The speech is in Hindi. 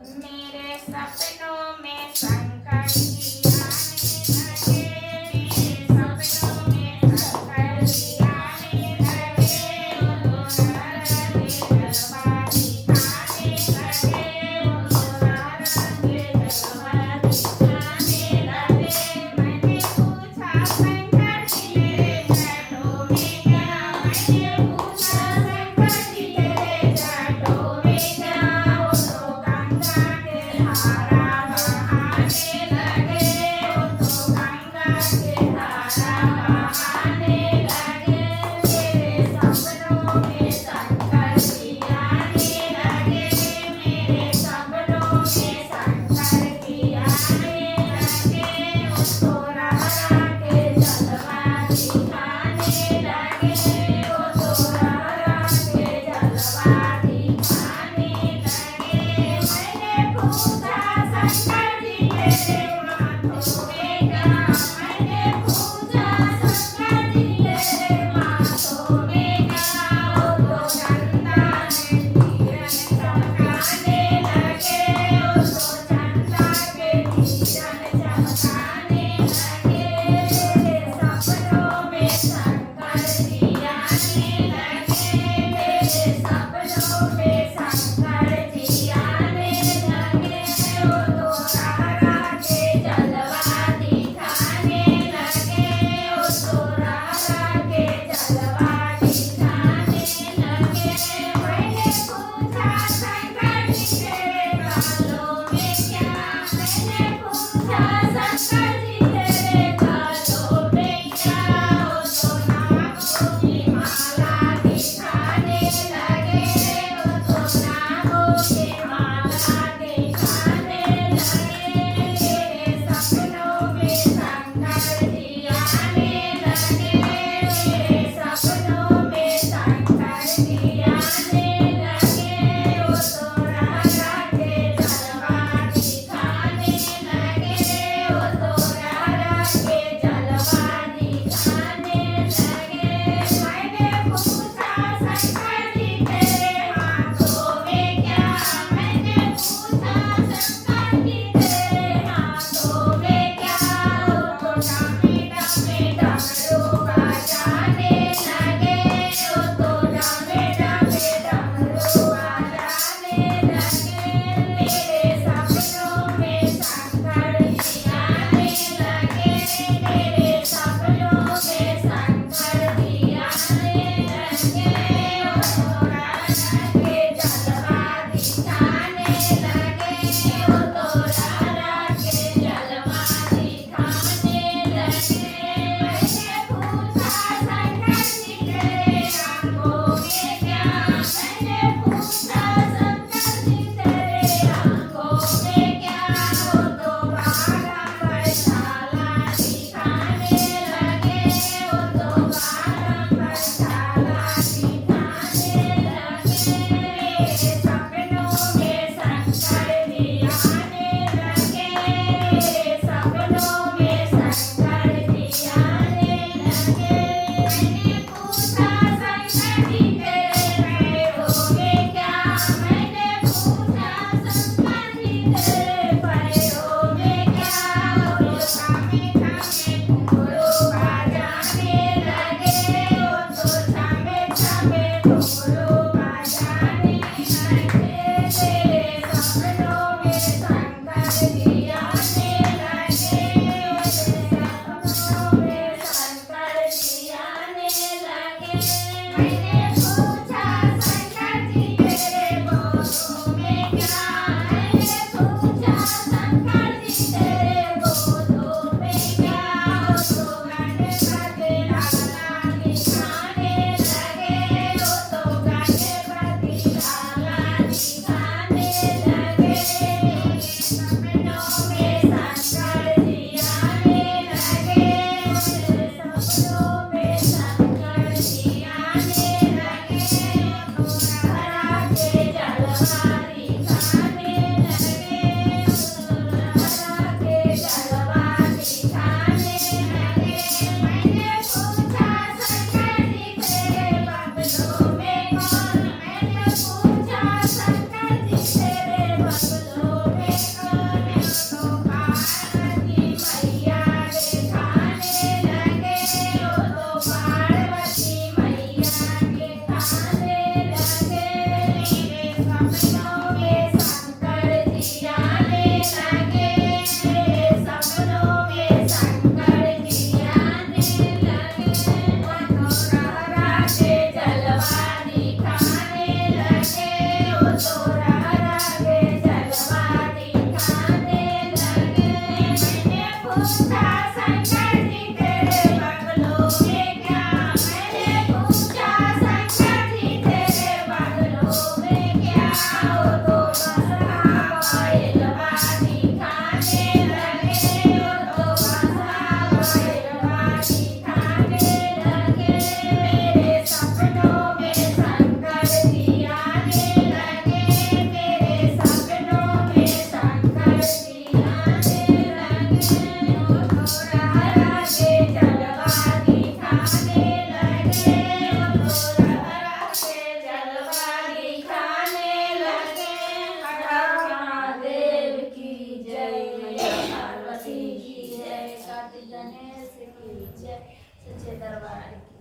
मेरे सपनों में शंकर जी आने लगे, मेरे सपनों में शंकर जी आने लगे, वो तो नारंगी जलवा दिखाने लगे, वो तो नारंगी जलवा दिखाने लगे। मैंने पूछा शंकर जी तेरे जाटों में क्या, मैंने पूछा शंकर जी तेरे जाटों में क्या, वो तो गंगा के धारा बहाने लगे, वो तो गंगा के धारा बहाने लगे। मेरे सपनों में शंकर जी आने लगे, मेरे सपनों में शंकर जी आने लगे, उसको रारा के जलवा दिखाने लगे, वो तो रारा के जलवा दिखाने लगे। मैंने पूछा शंकर जी तेरे माथों में क्या, मैंने पूछा शंकर जी तेरे माथों में क्या, वो तो चंदा ने किरण चमकाने लगे, वो तो चंदा के किरण चमकाने लगे। सपनों में शंकर जी आने लगे, मेरे सपनों में शंकर जी आने लगे। सच्चे दरबार की